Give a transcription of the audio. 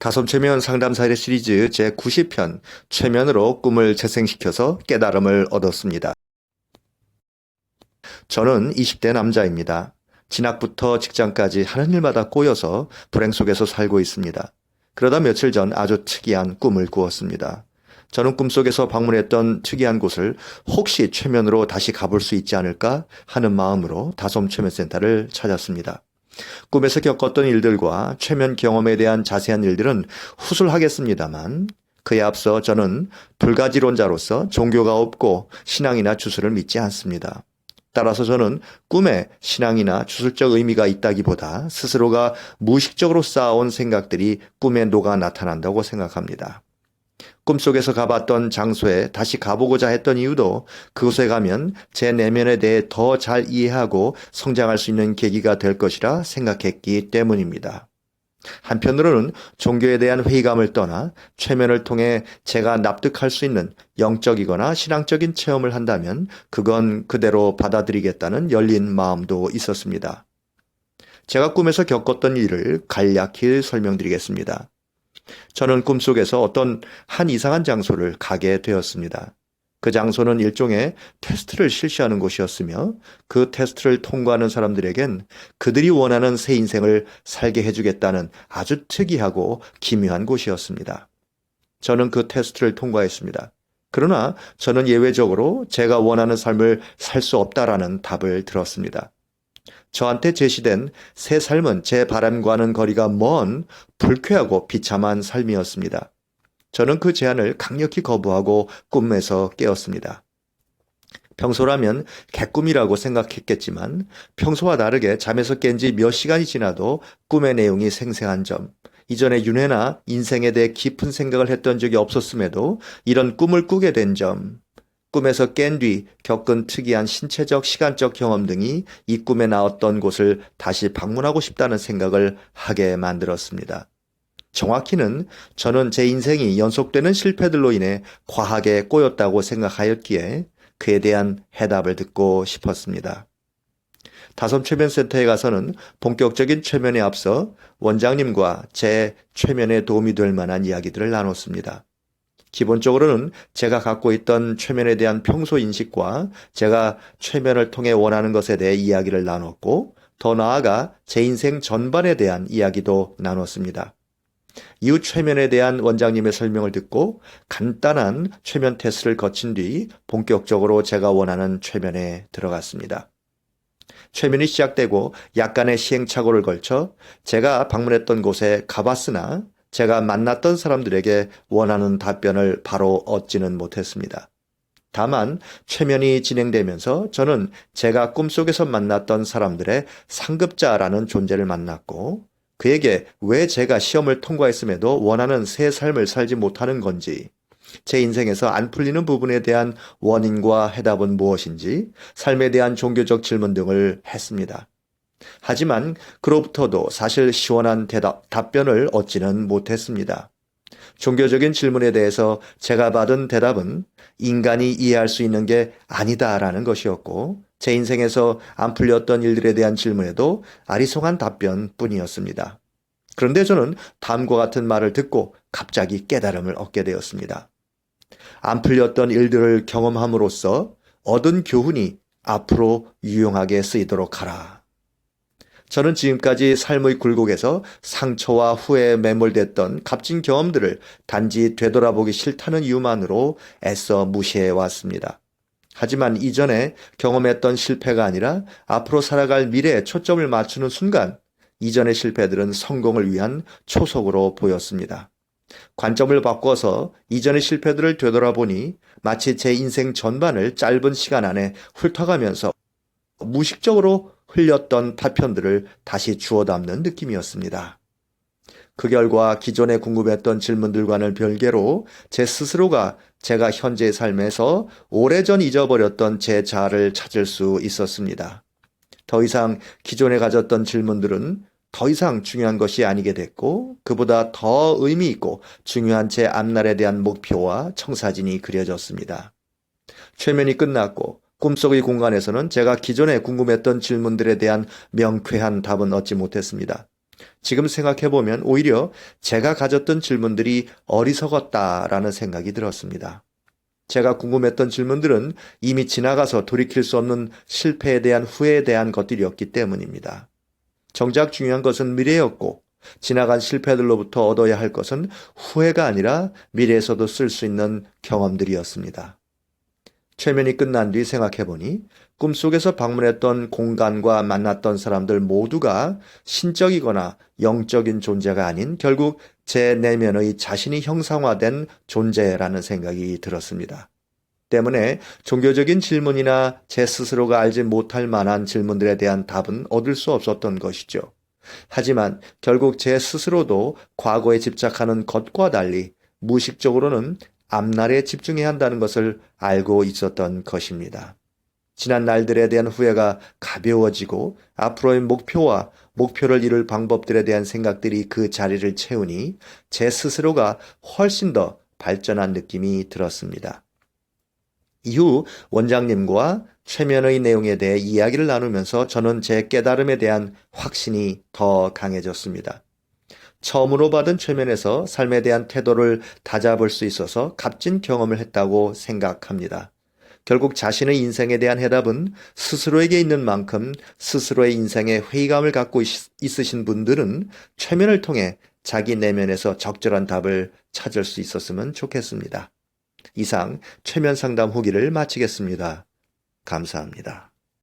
다솜체면 상담사례 시리즈 제90편 최면으로 꿈을 재생시켜서 깨달음을 얻었습니다. 저는 20대 남자입니다. 진학부터 직장까지 하는 일마다 꼬여서 불행 속에서 살고 있습니다. 그러다 며칠 전 아주 특이한 꿈을 꾸었습니다. 저는 꿈속에서 방문했던 특이한 곳을 혹시 최면으로 다시 가볼 수 있지 않을까 하는 마음으로 다솜체면센터를 찾았습니다. 꿈에서 겪었던 일들과 최면 경험에 대한 자세한 일들은 후술하겠습니다만 그에 앞서 저는 불가지론자로서 종교가 없고 신앙이나 주술을 믿지 않습니다. 따라서 저는 꿈에 신앙이나 주술적 의미가 있다기보다 스스로가 무의식적으로 쌓아온 생각들이 꿈에 녹아 나타난다고 생각합니다. 꿈속에서 가봤던 장소에 다시 가보고자 했던 이유도 그곳에 가면 제 내면에 대해 더 잘 이해하고 성장할 수 있는 계기가 될 것이라 생각했기 때문입니다. 한편으로는 종교에 대한 회의감을 떠나 최면을 통해 제가 납득할 수 있는 영적이거나 신앙적인 체험을 한다면 그건 그대로 받아들이겠다는 열린 마음도 있었습니다. 제가 꿈에서 겪었던 일을 간략히 설명드리겠습니다. 저는 꿈속에서 어떤 한 이상한 장소를 가게 되었습니다. 그 장소는 일종의 테스트를 실시하는 곳이었으며 그 테스트를 통과하는 사람들에겐 그들이 원하는 새 인생을 살게 해주겠다는 아주 특이하고 기묘한 곳이었습니다. 저는 그 테스트를 통과했습니다. 그러나 저는 예외적으로 제가 원하는 삶을 살 수 없다라는 답을 들었습니다. 저한테 제시된 새 삶은 제 바람과는 거리가 먼 불쾌하고 비참한 삶이었습니다. 저는 그 제안을 강력히 거부하고 꿈에서 깨었습니다. 평소라면 개꿈이라고 생각했겠지만 평소와 다르게 잠에서 깬 지 몇 시간이 지나도 꿈의 내용이 생생한 점, 이전에 윤회나 인생에 대해 깊은 생각을 했던 적이 없었음에도 이런 꿈을 꾸게 된 점, 꿈에서 깬 뒤 겪은 특이한 신체적, 시간적 경험 등이 이 꿈에 나왔던 곳을 다시 방문하고 싶다는 생각을 하게 만들었습니다. 정확히는 저는 제 인생이 연속되는 실패들로 인해 과하게 꼬였다고 생각하였기에 그에 대한 해답을 듣고 싶었습니다. 다솜최면센터에 가서는 본격적인 최면에 앞서 원장님과 제 최면에 도움이 될 만한 이야기들을 나눴습니다. 기본적으로는 제가 갖고 있던 최면에 대한 평소 인식과 제가 최면을 통해 원하는 것에 대해 이야기를 나눴고 더 나아가 제 인생 전반에 대한 이야기도 나눴습니다. 이후 최면에 대한 원장님의 설명을 듣고 간단한 최면 테스트를 거친 뒤 본격적으로 제가 원하는 최면에 들어갔습니다. 최면이 시작되고 약간의 시행착오를 걸쳐 제가 방문했던 곳에 가봤으나 제가 만났던 사람들에게 원하는 답변을 바로 얻지는 못했습니다. 다만 최면이 진행되면서 저는 제가 꿈속에서 만났던 사람들의 상급자라는 존재를 만났고 그에게 왜 제가 시험을 통과했음에도 원하는 새 삶을 살지 못하는 건지, 제 인생에서 안 풀리는 부분에 대한 원인과 해답은 무엇인지, 삶에 대한 종교적 질문 등을 했습니다. 하지만 그로부터도 사실 시원한 답변을 얻지는 못했습니다. 종교적인 질문에 대해서 제가 받은 대답은 인간이 이해할 수 있는 게 아니다라는 것이었고 제 인생에서 안 풀렸던 일들에 대한 질문에도 아리송한 답변뿐이었습니다. 그런데 저는 다음과 같은 말을 듣고 갑자기 깨달음을 얻게 되었습니다. 안 풀렸던 일들을 경험함으로써 얻은 교훈이 앞으로 유용하게 쓰이도록 하라. 저는 지금까지 삶의 굴곡에서 상처와 후회에 매몰됐던 값진 경험들을 단지 되돌아보기 싫다는 이유만으로 애써 무시해 왔습니다. 하지만 이전에 경험했던 실패가 아니라 앞으로 살아갈 미래에 초점을 맞추는 순간 이전의 실패들은 성공을 위한 초석으로 보였습니다. 관점을 바꿔서 이전의 실패들을 되돌아보니 마치 제 인생 전반을 짧은 시간 안에 훑어가면서 무의식적으로 흘렸던 파편들을 다시 주워 담는 느낌이었습니다. 그 결과 기존에 궁금했던 질문들과는 별개로 제 스스로가 제가 현재의 삶에서 오래전 잊어버렸던 제 자아를 찾을 수 있었습니다. 더 이상 기존에 가졌던 질문들은 더 이상 중요한 것이 아니게 됐고 그보다 더 의미 있고 중요한 제 앞날에 대한 목표와 청사진이 그려졌습니다. 최면이 끝났고 꿈속의 공간에서는 제가 기존에 궁금했던 질문들에 대한 명쾌한 답은 얻지 못했습니다. 지금 생각해보면 오히려 제가 가졌던 질문들이 어리석었다라는 생각이 들었습니다. 제가 궁금했던 질문들은 이미 지나가서 돌이킬 수 없는 실패에 대한 후회에 대한 것들이었기 때문입니다. 정작 중요한 것은 미래였고 지나간 실패들로부터 얻어야 할 것은 후회가 아니라 미래에서도 쓸 수 있는 경험들이었습니다. 최면이 끝난 뒤 생각해보니 꿈속에서 방문했던 공간과 만났던 사람들 모두가 신적이거나 영적인 존재가 아닌 결국 제 내면의 자신이 형상화된 존재라는 생각이 들었습니다. 때문에 종교적인 질문이나 제 스스로가 알지 못할 만한 질문들에 대한 답은 얻을 수 없었던 것이죠. 하지만 결국 제 스스로도 과거에 집착하는 것과 달리 무의식적으로는 앞날에 집중해야 한다는 것을 알고 있었던 것입니다. 지난 날들에 대한 후회가 가벼워지고 앞으로의 목표와 목표를 이룰 방법들에 대한 생각들이 그 자리를 채우니 제 스스로가 훨씬 더 발전한 느낌이 들었습니다. 이후 원장님과 최면의 내용에 대해 이야기를 나누면서 저는 제 깨달음에 대한 확신이 더 강해졌습니다. 처음으로 받은 최면에서 삶에 대한 태도를 다잡을 수 있어서 값진 경험을 했다고 생각합니다. 결국 자신의 인생에 대한 해답은 스스로에게 있는 만큼 스스로의 인생에 회의감을 갖고 있으신 분들은 최면을 통해 자기 내면에서 적절한 답을 찾을 수 있었으면 좋겠습니다. 이상 최면 상담 후기를 마치겠습니다. 감사합니다.